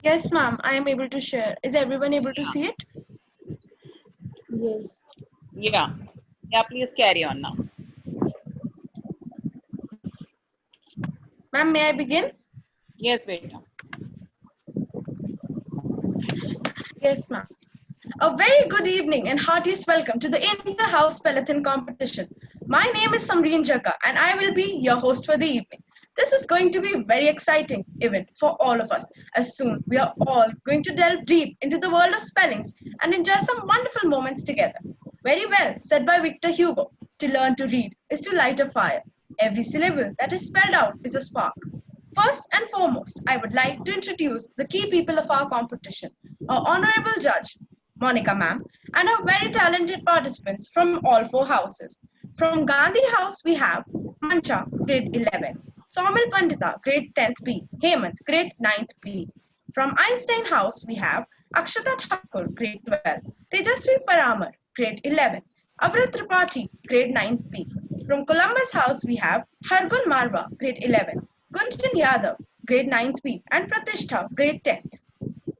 Yes, ma'am, I am able to share. Is everyone able to see it? Yes. Yeah. Yeah, please carry on now. Ma'am, may I begin? Yes, Beta. Yes, ma'am. A very good evening and heartiest welcome to the Inter-House Peloton competition. My name is Samreen Jaka and I will be your host for the evening. This is going to be a very exciting event for all of us as soon we are all going to delve deep into the world of spellings and enjoy some wonderful moments together. Very well said by Victor Hugo, to learn to read is to light a fire. Every syllable that is spelled out is a spark. First and foremost, I would like to introduce the key people of our competition, our honorable judge, Monica ma'am, and our very talented participants from all four houses. From Gandhi House, we have Mancha, grade 11, Somil Pandita, grade 10th B, Hemant, grade 9th B. From Einstein House, we have Akshata Thakur, grade 12, Tejasvi Paramar, grade 11, Avrat Tripathi, grade 9th B. From Columbus House, we have Hargun Marwa, grade 11, Gunjan Yadav, grade 9th B, and Pratishtha, grade 10th.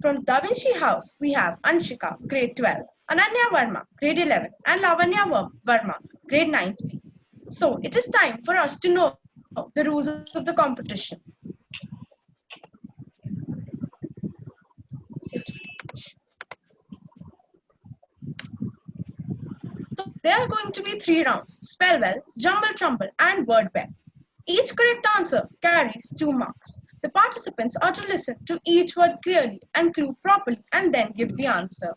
From Da Vinci House, we have Anshika, grade 12, Ananya Verma, grade 11, and Lavanya Verma, grade 9th B. So it is time for us to know the rules of the competition. So there are going to be 3 rounds: spell well, jumble trumble, and word well. Each correct answer carries 2 marks. The participants are to listen to each word clearly and clue properly and then give the answer.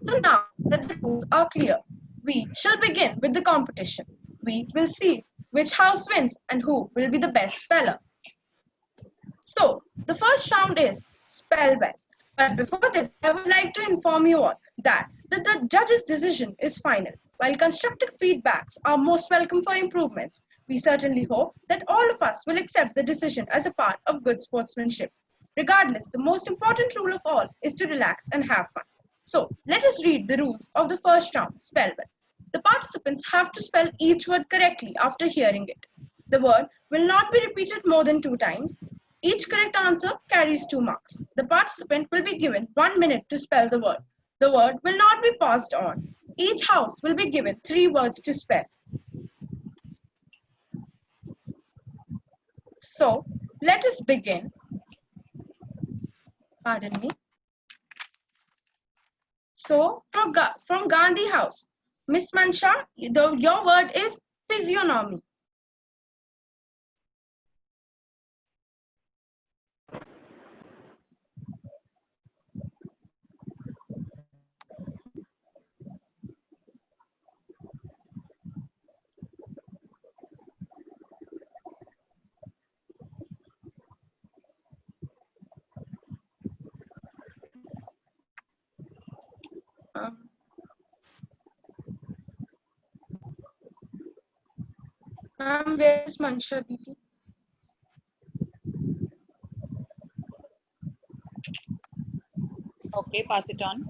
So now that the rules are clear, we shall begin with the competition. We will see which house wins and who will be the best speller. So the first round is spell well. But before this, I would like to inform you all that the judge's decision is final. While constructive feedbacks are most welcome for improvements, we certainly hope that all of us will accept the decision as a part of good sportsmanship. Regardless, the most important rule of all is to relax and have fun. So let us read the rules of the first round, spell well. The participants have to spell each word correctly after hearing it. The word will not be repeated more than 2 times. Each correct answer carries 2 marks. The participant will be given 1 minute to spell the word. The word will not be passed on. Each house will be given 3 words to spell. So let us begin. Pardon me. So from Gandhi House, Miss Mansha, your word is physiognomy. Um, Ma'am, where is Mansha Didi? Okay, pass it on.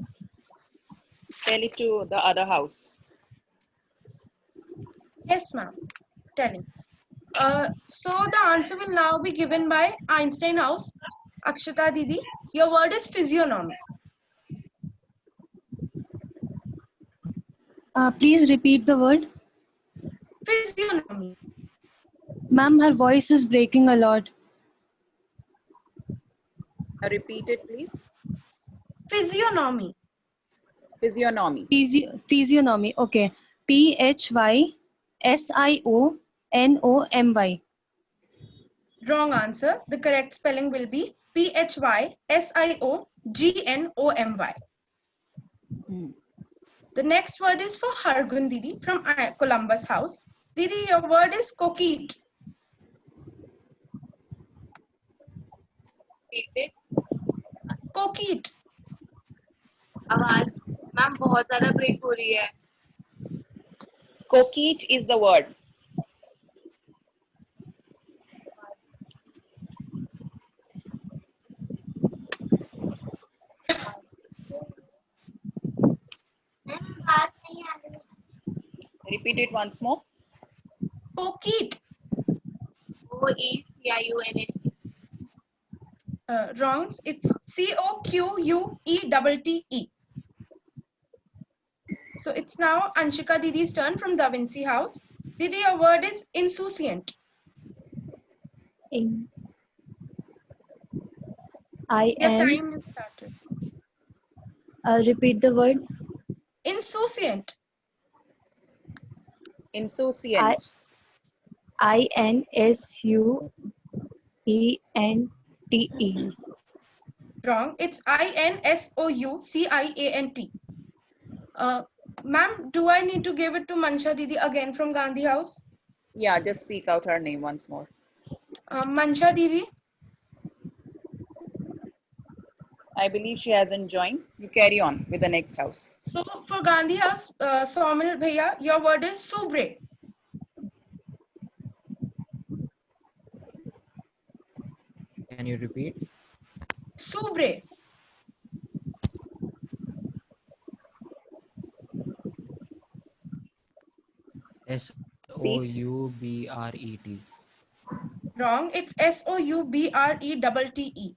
Tell it to the other house. Yes, ma'am. Telling. So the answer will now be given by Einstein House. Akshata Didi, your word is physiognomy. Please repeat the word. Physiognomy. Ma'am, her voice is breaking a lot. Repeat it, please. Physiognomy. Physiognomy. Physiognomy. Okay. Physionomy. Wrong answer. The correct spelling will be Physiognomy. The next word is for Hargun Didi from Columbus House. Didi, your word is coquette. Coquette. आवाज ma'am बहुत ज्यादा break हो रही है. Coquette is the word. Repeat it once more. Coquette. OECIUNE. Wrong. It's COQUETTE. So it's now Anshika Didi's turn from Da Vinci House. Didi, your word is insouciant. In Your time is started. repeat the word. Insouciant. Insouciant. INSUENTE. Wrong. It's INSOUCIANT. Ma'am, do I need to give it to Mansha Didi again from Gandhi House? Yeah, just speak out her name once more. Mansha Didi. I believe she hasn't joined. You carry on with the next house. So for Gandhi House, Saumil Bhaiya, your word is Subre. Can you repeat? Subre. SOUBRET. Wrong. It's SOUBRETTE.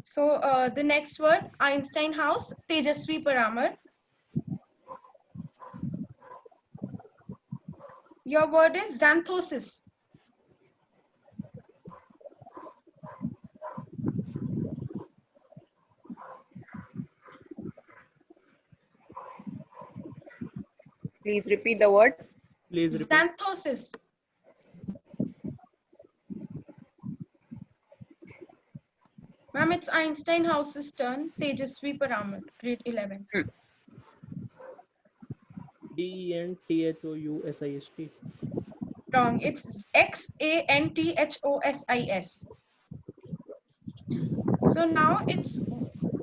So the next word, Einstein House, Tejasvi Paramar. Your word is xanthosis. Please repeat the word. Please repeat. Xanthosis. Ma'am, it's Einstein House's turn. Tejasvi Paramar, grade 11. DENTHOUSIST. Wrong. It's XANTHOSIS. So now it's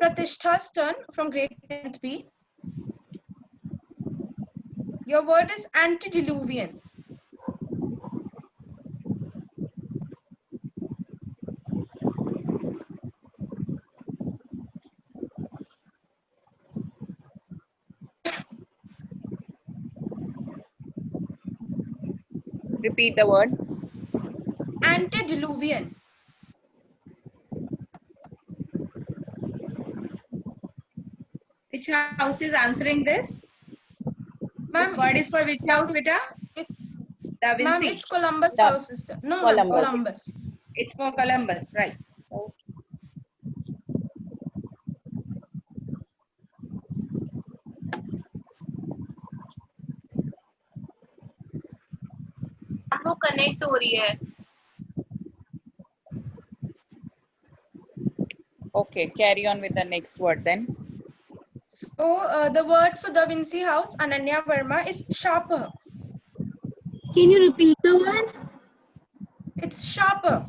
Pratishta's turn from grade 10th B. Your word is antediluvian. Repeat the word. Antediluvian. Which house is answering this? Ma'am, This word is for which house, beta? It's, Da ma'am, Vinci. it's Columbus Da- House sister. No, ma'am, Columbus. Columbus. It's for Columbus, right? वो connect हो रही है. Okay, carry on with the next word then. So the word for Da Vinci House, Ananya Verma, is sharper. Can you repeat the word? It's sharper.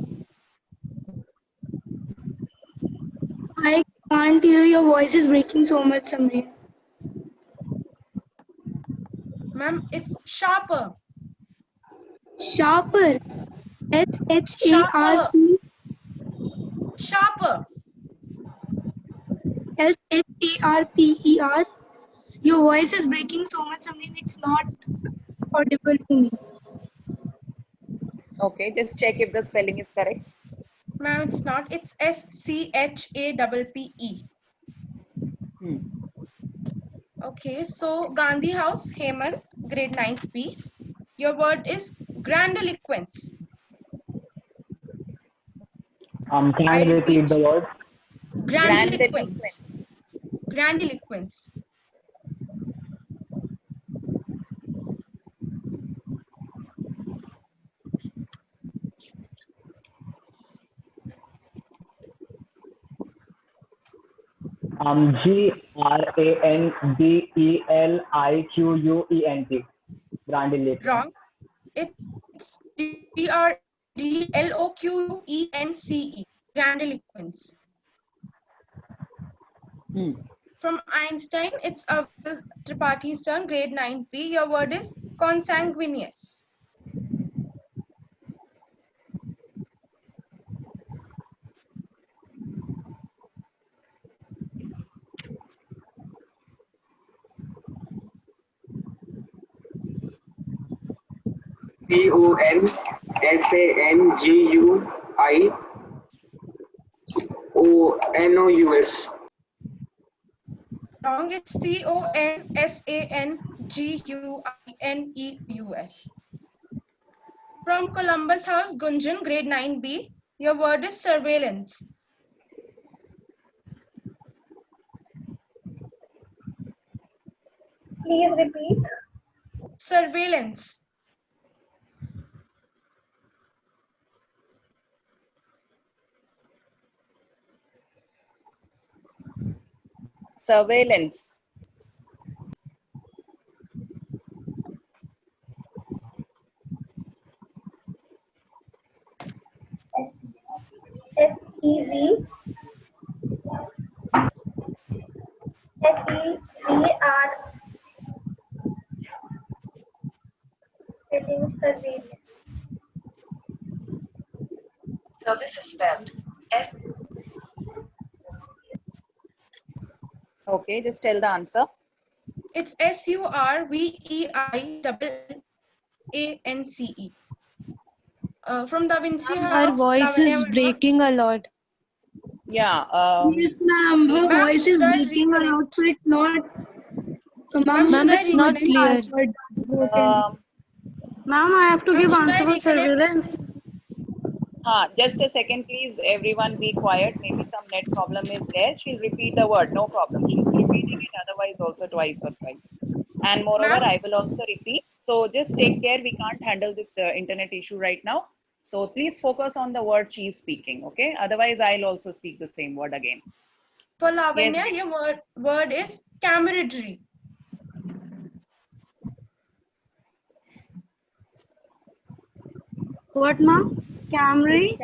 I can't hear, your voice is breaking so much, Samri. Ma'am, it's sharper. Sharper. SHARP. Sharper. SHARPER. Your voice is breaking so much, Samri. It's not audible to me. Okay, just check if the spelling is correct. Ma'am, it's not. It's SCHAPPE. Okay, so Gandhi House, Hemant, grade 9th B. Your word is grandiloquence. Can I you repeat the word? Grandiloquence. Grandiloquence. GRANDELIQUENT. Grandiloquent. Wrong. It's GRDLOQUENCE. Grandiloquence. From Einstein, it's Tripaঠি's turn, grade 9B. Your word is consanguineous. CONSANGUI. C-O-N-S-A-N-G-U-S. Wrong. It's Consanguineus. From Columbus House, Gunjan, grade 9B. Your word is surveillance. Please repeat. Surveillance. Surveillance. S-E-V. S-E-V-R. Spelling surveillance. Service is spelled S. Okay, just tell the answer. It's Surveillance. From Da Vinci House. Her voice Lavanya is Verma. breaking a lot. Yeah. Yes, ma'am. Her Ma'am, voice is should I breaking a reconnect? lot, so it's not. So, Ma'am, ma'am, should I it's not reconnect? clear. Ma'am, I have to Ma'am, give should answer I for reconnect? surveillance. Just a second, please. Everyone be quiet. Maybe some net problem is there. She'll repeat the word. No problem. She's repeating it otherwise also twice or thrice. And moreover, Ma'am? I will also repeat. So just take care. We can't handle this internet issue right now. So please focus on the word she's speaking. Okay. Otherwise, I'll also speak the same word again. For Yes, Lavanya, ma'am. your word is camaraderie. What, ma'am? Camry?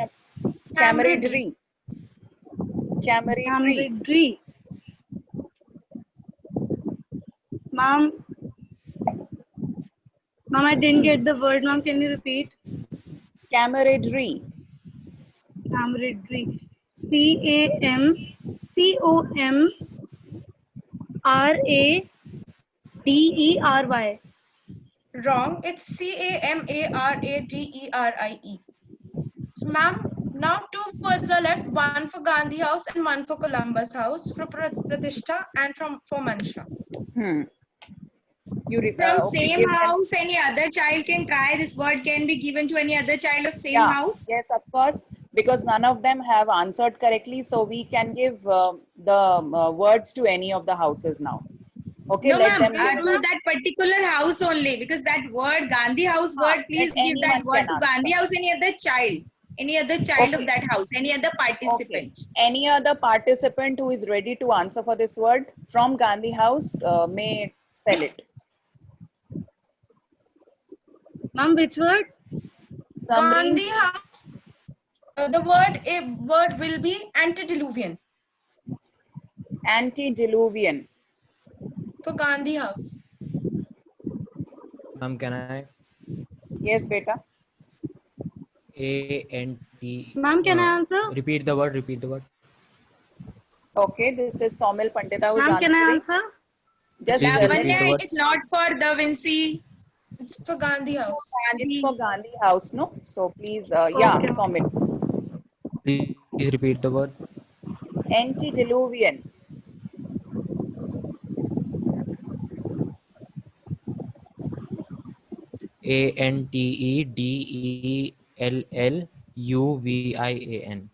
Camaraderie. Camaraderie. Camaraderie. Ma'am, I didn't get the word, ma'am. Can you repeat? Camaraderie. Camaraderie. C-A-M-C-O-M-R-A-D-E-R-Y. Wrong. It's Camaraderie. So, ma'am, now two words are left. One for Gandhi House and one for Columbus House. For Pratishtha and for Mansha. You From okay, same give them. house, any other child can try. This word can be given to any other child of same Yeah, house. yes, of course, because none of them have answered correctly. So we can give the words to any of the houses now. Okay, No, let ma'am, them Yes, give. to that particular house only, because that word Gandhi House word, please Let give that anyone word can to Gandhi answer. House, any other child of Okay. that house, any other Okay. participant. Any other participant who is ready to answer for this word from Gandhi House may spell it. Ma'am, which word? Samreen, Gandhi House. The word will be antediluvian antediluvian. for Gandhi House. Ma'am, can I? Yes, beta. A-N-T. Ma'am, can I answer? Repeat the word. Repeat the word. Okay, this is Somil Pandita who's Ma'am, can I answering. answer? Just Please repeat the Lavanya, word. it's not for the Vinci. It's for Gandhi House. It's for Gandhi House, no? So please, yeah, Okay. Somil. Please repeat the word. Antediluvian. Antediluvian.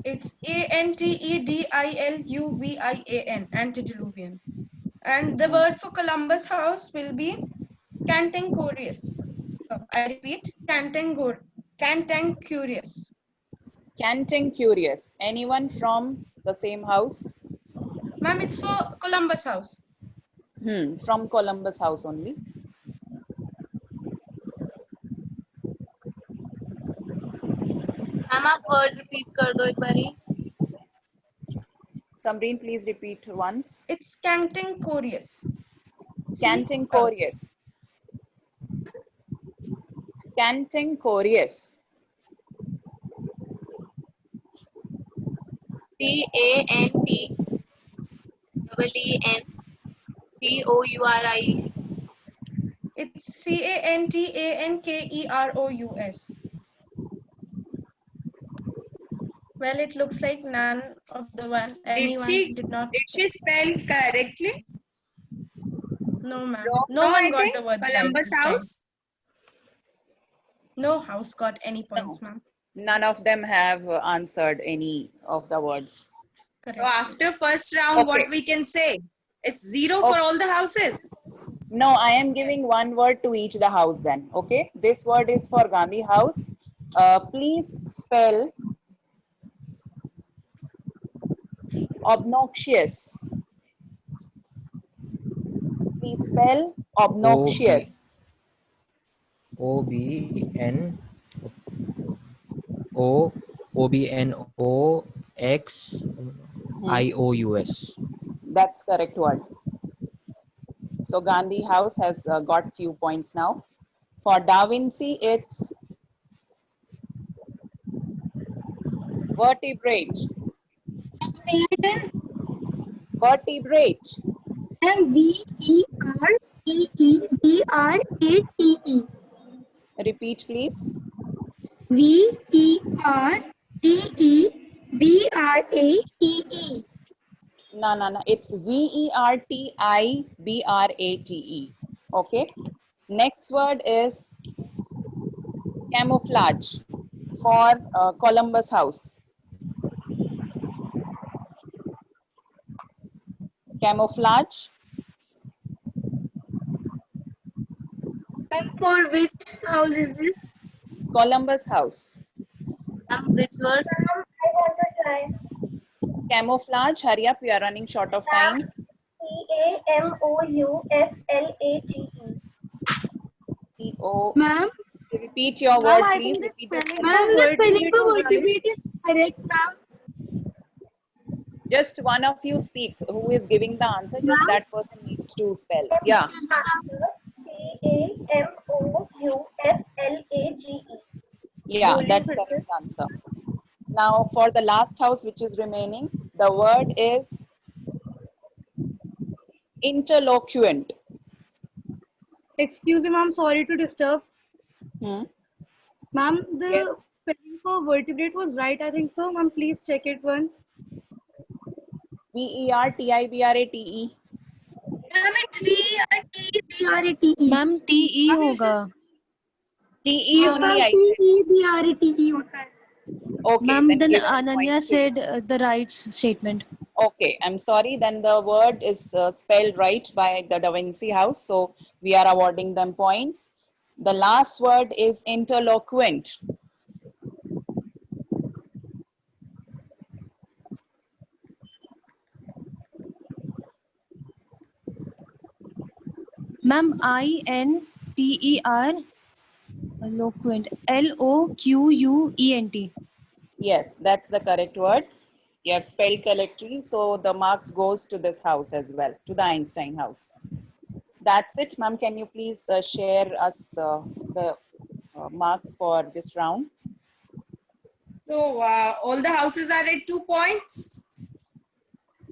It's Antediluvian, antediluvian. And the word for Columbus House will be cantankerous. I repeat, cantankerous. Cantankerous. Anyone from the same house? Ma'am, it's for Columbus House. From Columbus House only. Ma'am आप word repeat कर दो एक बारी. Samreen, please repeat once. It's cantankerous. Cantankerous. Cantankerous. CANTEENCOURIE. It's Cantankerous. Well, it looks like none of the one. Did Anyone did not. she spell correctly? No, ma'am. Wrong, No I one got think. the words right Columbus this time. House. No house got any points, ma'am. None of them have answered any of the words. Correct. So after first round, what Okay. we can say? It's 0 for all the houses. No, I am giving one word to each the house then. Okay. This word is for Gandhi House. Please spell obnoxious. Please spell obnoxious. OBNOXIOUS. That's correct word. So Gandhi House has got few points now. For Da Vinci, it's vertebrate. Vertebrate. VERTEBRATE. Repeat, please. VERTEBRATE. No. It's VERTIBRATE. Okay. Next word is camouflage for Columbus House. Camouflage. And for which house is this? Columbus House. Which word? I want to try. Camouflage. Hurry up. We are running short of time. CAMOUFLAGE. O. Ma'am, Repeat your word, please. Repeat the ma'am, the spelling for vertebrate is correct, ma'am. Just one of you speak. Who is giving the answer? Just Ma'am? that person needs to spell. Yeah. CAMOUFLAGE. Yeah, that's correct answer. Now for the last house which is remaining, the word is interlocuent. Excuse me, ma'am. Sorry to disturb. Ma'am, the Yes. spelling for vertebrate was right, I think so. Ma'am, please check it once. VERTIBRATE. Ma'am, it's VERTEBRATE. Ma'am TE होगा. TE only I said. TEBRATE होता है. Okay. Ma'am, then give Ananya points to you. said the right statement. Okay, I'm sorry. Then the word is spelled right by the Da Vinci House. So we are awarding them points. The last word is interloquent. Ma'am, INTER loquent. LOQUENT. Yes, that's the correct word. You have spelled correctly. So the marks goes to this house as well, to the Einstein house. That's it, ma'am. Can you please share us the marks for this round? So all the houses are at 2 points.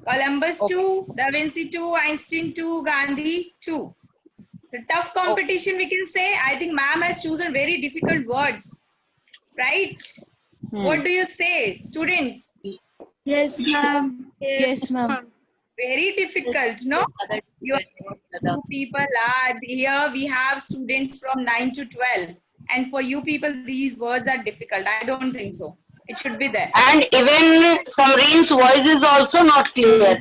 Columbus 2, Da Vinci 2, Einstein 2, Gandhi 2. So tough competition we can say. I think ma'am has chosen very difficult words. Right? What do you say, students? Yes, ma'am. Yes, ma'am. Very difficult, no? You two people are here. We have students from 9 to 12. And for you people, these words are difficult. I don't think so. It should be there. And even Samreen's voice is also not clear.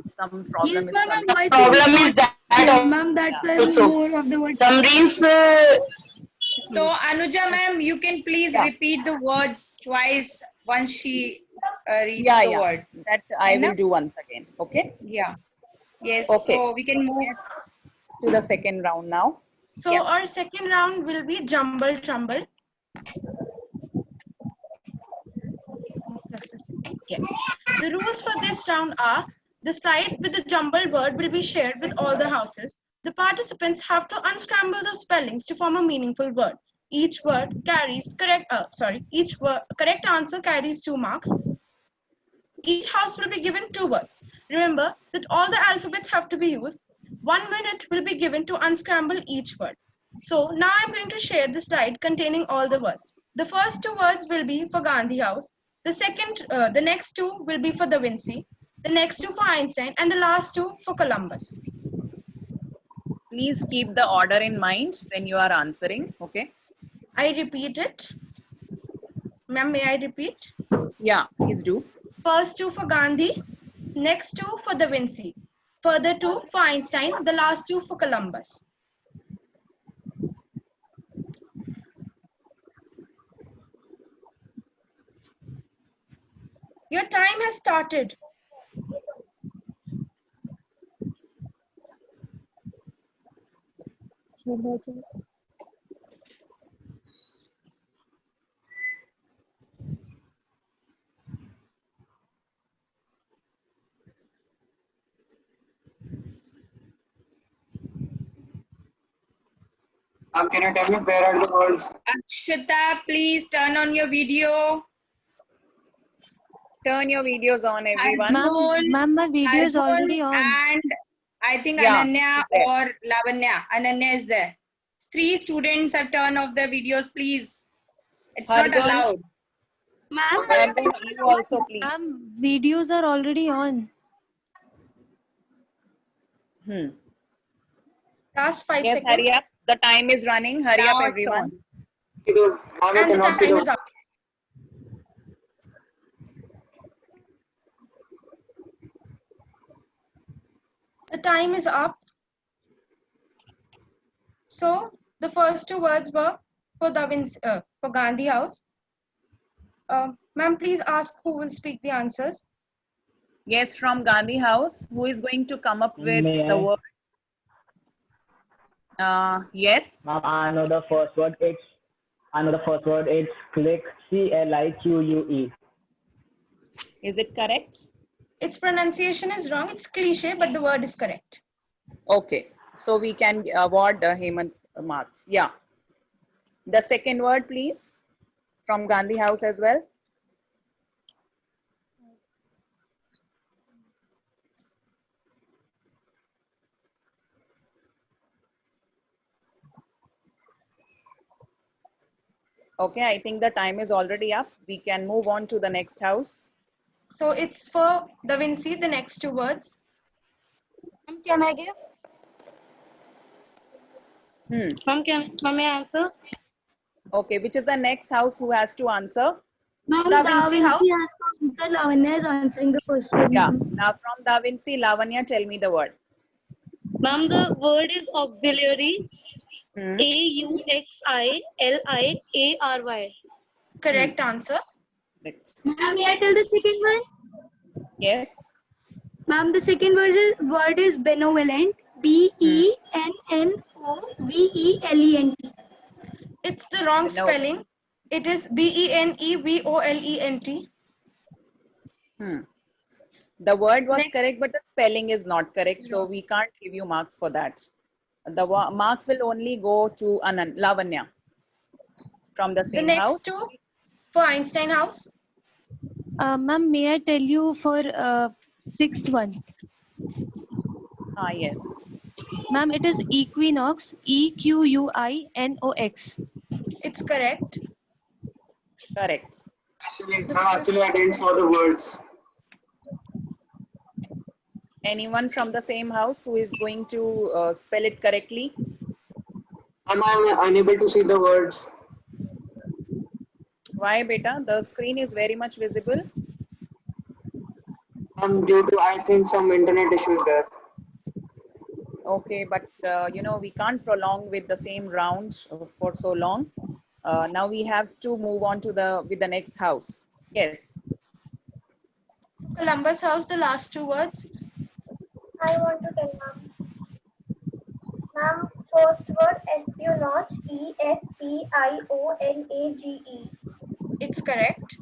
Some problem Yes, is ma'am. coming. Voice Problem is that ma'am, that's why also. more of the words. Samreen's So Anuja ma'am, you can please repeat the words twice once she reads the word. That I will do once again. Okay. Yeah. Yes. Okay. So we can move to the second round now. So our second round will be jumble trumble. Just a second. Yes. The rules for this round are: the slide with the jumbled word will be shared with all the houses. The participants have to unscramble the spellings to form a meaningful word. Each word carries correct answer carries 2 marks. Each house will be given 2 words. Remember that all the alphabets have to be used. 1 minute will be given to unscramble each word. So now I'm going to share the slide containing all the words. The first two words will be for Gandhi House. The next two will be for Da Vinci. The next two for Einstein, and the last two for Columbus. Please keep the order in mind when you are answering. Okay. I repeat it. Ma'am, may I repeat? Yeah, please do. First two for Gandhi, next two for Da Vinci, further two for Einstein, the last two for Columbus. Your time has started. Can you tell me where are the words? Akshita, please turn on your video. Turn your videos on, everyone. Ma'am, my video is already on. And I think Yeah, Ananya she's there. or Lavanya. Ananya is there. 3 students have turned off their videos, please. It's not Hargun. allowed. Hargun, you also, please. Ma'am, videos are already on. Last 5 Yes, seconds. hurry up. The time is running. Hurry Now up, it's everyone. And the time is up. The time is up. So the first two words were for for Gandhi House. Ma'am, please ask who will speak the answers. Yes, from Gandhi House. Who is going to come up with May the I? word? Yes. Ma'am, I know the first word. It's click. CLIQUE. Is it correct? Its pronunciation is wrong. It's cliche, but the word is correct. Okay. So we can award Hemant marks. Yeah. The second word, please, from Gandhi House as well. Okay, I think the time is already up. We can move on to the next house. So it's for Da Vinci, the next two words. Can I give? Ma'am, may I answer? Okay, which is the next house who has to answer? Ma'am, Da Da Vinci Vinci House. has to answer. Lavanya is answering the first one. Yeah. Now from Da Vinci, Lavanya, tell me the word. Ma'am, the word is auxiliary. AUXILIARY. Correct answer. Correct. Ma'am, may I tell the second one? Yes. Ma'am, the second word is benevolent. BENNOVELENT. It's the wrong spelling. It is BENEVOLENT. The word was correct, but the spelling is not correct. So we can't give you marks for that. The marks will only go to Lavanya from the same The house. next two for Einstein House. Ma'am, may I tell you for sixth one? Yes. Ma'am, it is equinox. EQUINOX. It's correct. Correct. Actually, I didn't saw the words. Anyone from the same house who is going to spell it correctly? I'm unable to see the words. Why, beta? The screen is very much visible. Due to, I think, some internet issues there. Okay, but you know, we can't prolong with the same round for so long. Now we have to move on to the next house. Yes. Columbus House, the last two words. I want to tell ma'am. Ma'am, first word espionage. ESPIONAGE. It's correct.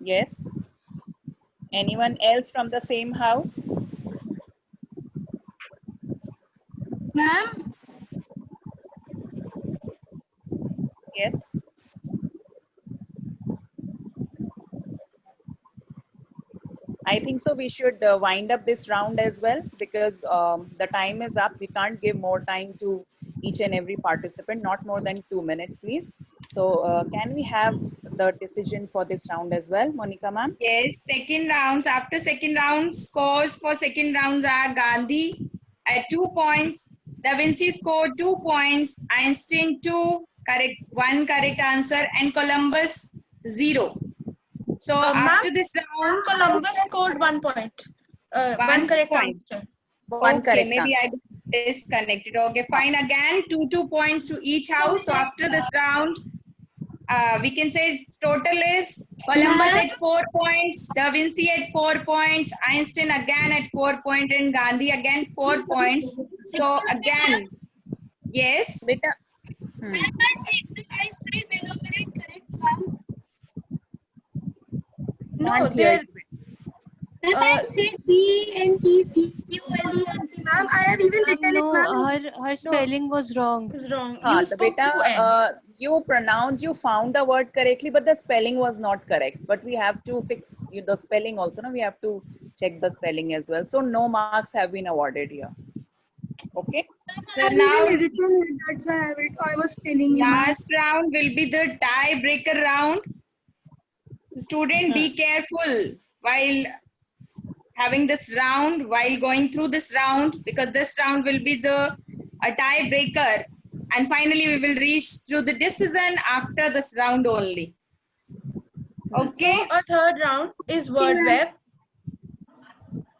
Yes. Anyone else from the same house? Ma'am? Yes. I think so we should wind up this round as well, because the time is up. We can't give more time to each and every participant, not more than 2 minutes, please. So can we have the decision for this round as well, Monica ma'am? Yes, second rounds. After second round, scores for second rounds are Gandhi at 2 points. Da Vinci scored 2 points. Einstein 2, correct, 1 correct answer, and Columbus 0. So after Ma'am, this round, Columbus scored 1 point. One one correct point. answer. One Okay, correct maybe I answer. got disconnected. Okay, fine. Again, 2 points to each house. So after this round, we can say total is Columbus at 4 points, Da Vinci at 4 points, Einstein again at 4 points, and Gandhi again 4 points. So again, yes. Beta. No, Can't hear there. you. I said B N E V U L E N T, ma'am. I have even written No, it, ma'am. her spelling was wrong. Is wrong. Haan, You the spoke beta, 2 N. you found the word correctly, but the spelling was not correct. But we have to fix the spelling also. No, we have to check the spelling as well. So no marks have been awarded here. Okay. So now Written, that's why I was telling you, ma'am. last round will be the tiebreaker round. So student, be careful while having this round, while going through this round, because this round will be a tiebreaker, and finally we will reach through the decision after this round only. Okay. So a third round is word web.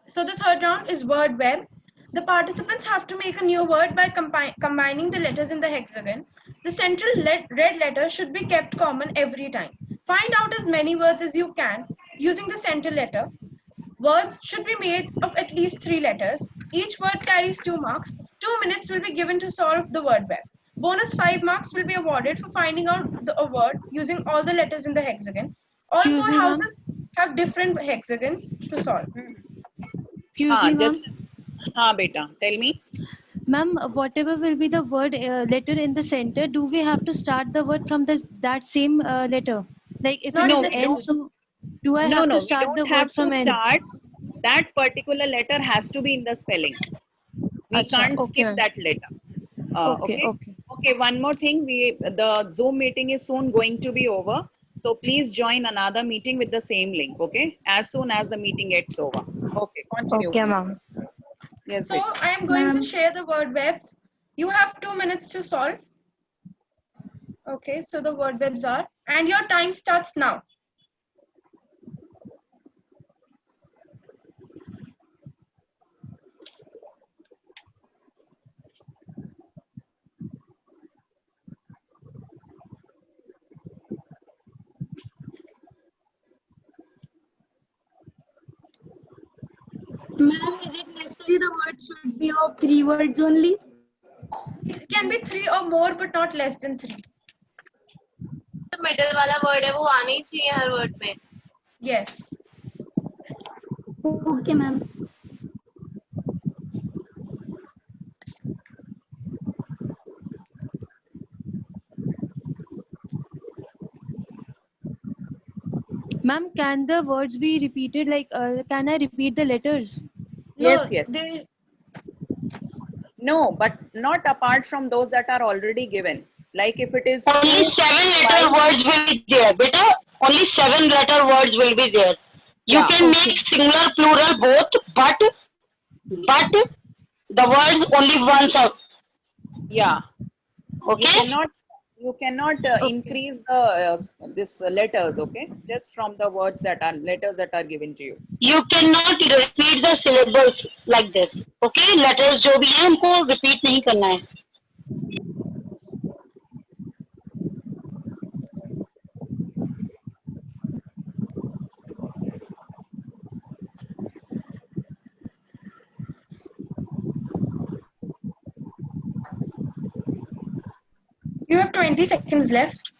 So the third round is word web. The participants have to make a new word by combining the letters in the hexagon. The central red letter should be kept common every time. Find out as many words as you can using the central letter. Words should be made of at least 3 letters. Each word carries 2 marks. 2 minutes will be given to solve the word web. Bonus 5 marks will be awarded for finding out a word using all the letters in the hexagon. All Excuse 4 me, ma'am. houses have different hexagons to solve. Excuse me, ma'am. Beta, tell me. Ma'am, whatever will be the word letter in the center, do we have to start the word from that same letter? Like if Not it is No, N, so do I No, have no, to we start the don't have word from to N? start. That particular letter has to be in the spelling. We Acha, can't okay, skip ma'am. that letter. Okay, okay. Okay, one more thing. The Zoom meeting is soon going to be over. So please join another meeting with the same link, okay? As soon as the meeting gets over. Okay, continue, Okay, please. ma'am. Yes, So Beta. I am going to share the word webs. You have 2 minutes to solve. Okay, so the word webs are, and your time starts now. Ma'am, is it necessary the word should be of 3 words only? It can be 3 or more, but not less than 3. तो middle वाला word है वो आना ही चाहिए हर word में. Yes. Okay, ma'am. Ma'am, can the words be repeated? Like, can I repeat the letters? Yes, No, yes. they, No, but not apart from those that are already given. Like if it is Only 2, 7-letter 5, words will be there. Beta, only 7-letter words will be there. You yeah. can make singular, plural both, but the words only once are. Yeah. Okay? You cannot increase the this letters, okay? Just from the letters that are given to you. You cannot repeat the syllables like this. Okay? Letters जो भी हैं उनको repeat नहीं करना है. you have 20 seconds left.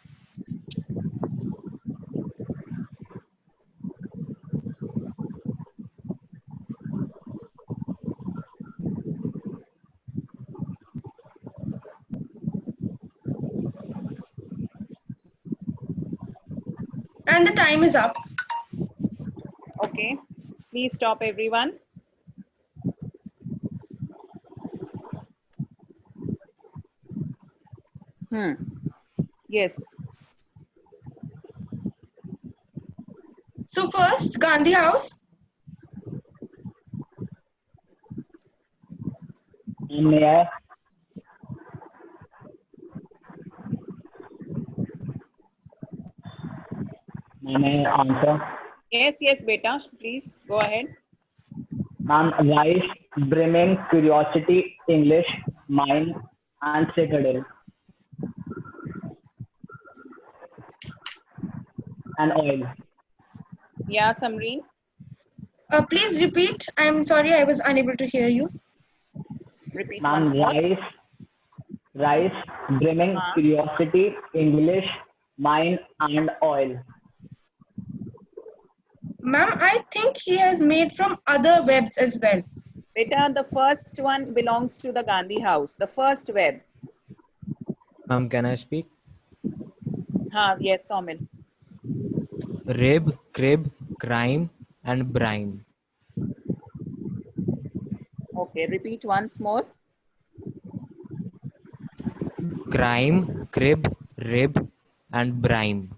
And the time is up. Okay. Please stop everyone. Yes. So first, Gandhi House. May I? May I answer? Yes, beta. Please go ahead. Ma'am, rice, brimming, curiosity, English, mind, and citadel. And oil. Yeah, Samreen. Please repeat. I'm sorry, I was unable to hear you. Repeat Ma'am, once more. rice, brimming, curiosity, English, mind, and oil. Ma'am, I think he has made from other webs as well. Beta, the first one belongs to the Gandhi House. The first web. Ma'am, can I speak? Yes, Somil. Rib, crib, crime, and brine. Okay, repeat once more. Crime, crib, rib, and brine.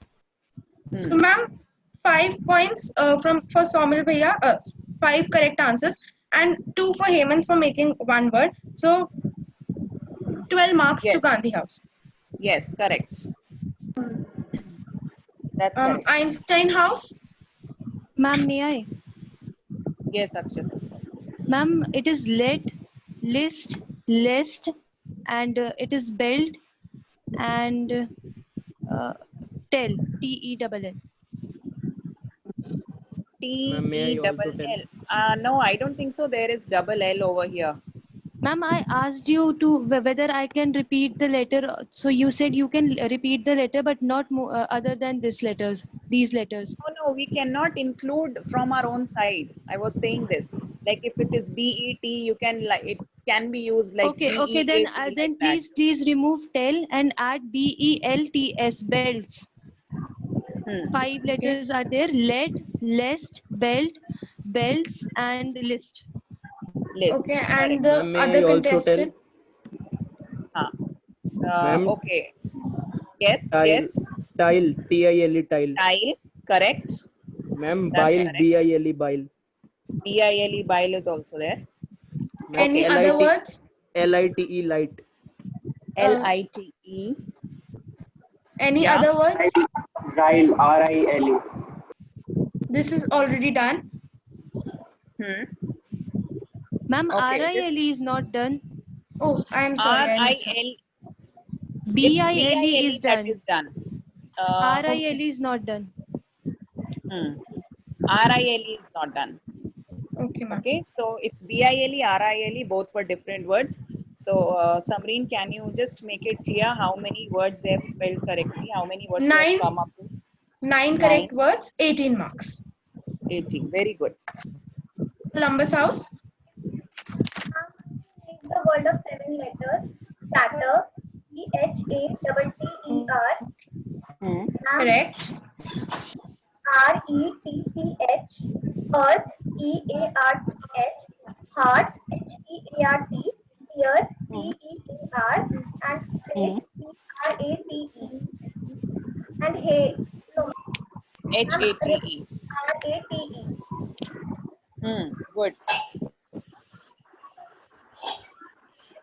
So, ma'am, 5 points for Somil Bhaiya, 5 correct answers, and 2 for Hemant for making one word. So, 12 marks to Yes. Gandhi House. Yes, correct. That's correct. Einstein House. Ma'am, may I? Yes, Akshat. Ma'am, it is let, list, list, and it is belt and tell, T-E-double-L. T-E-double-L. No, I don't think so. There is double L over here. Ma'am, I asked you to whether I can repeat the letter. So you said you can repeat the letter, but not other than these letters. No, we cannot include from our own side. I was saying this. Like if it is B-E-T, you can it can be used like Okay. Then please remove tell and add B-E-L-T-S, belts. 5 letters are there: let, lest, belt, belts, and list. Okay, and the other contestant. Okay. Yes, Tile, yes. Tile, T-I-L-E, tile. Tile, correct. Ma'am, That's bile, correct. B-I-L-E, bile. B-I-L-E, bile is also there. Any other words? L-I-T-E, light. L-I-T-E. Any other words? Rile, R-I-L-E. This is already done. Ma'am, Okay, R-I-L-E is not done. Oh, I am sorry. I missed R-I-L. B-I-L-E is that done. is done. R-I-L-E is not done. R-I-L-E is not done. Okay, ma'am. Okay, so it's B-I-L-E, R-I-L-E, both were different words. So, Samreen, can you just make it clear how many words they have spelled correctly? How many words they have come up with? 9 correct words, 18 marks. 18, very good. Columbus House. Make the word of 7 letters. Chatter, C-H-A-T-T-E-R. Correct. R-E-T-C-H. Earth, E-A-R-T-H. Heart, H-E-A-R-T. Ear, T-E-A-R. And plate, P-R-A-T-E. And hay, no. H-A-T-E. R-A-T-E. Good.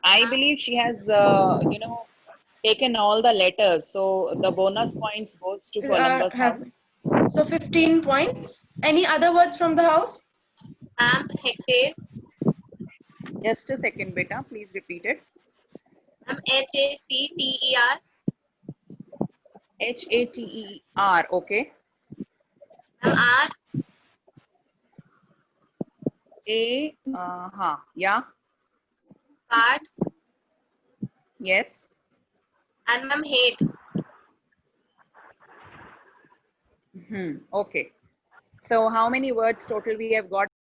I believe she has, taken all the letters. So the bonus points goes to Columbus House. So 15 points. Any other words from the house? Hectare. Just a second, beta. Please repeat it. H-A-C-T-E-R. H-A-T-E-R. Okay. R. Yeah. Card. Yes. And ma'am, hate. Okay. So how many words total we have got?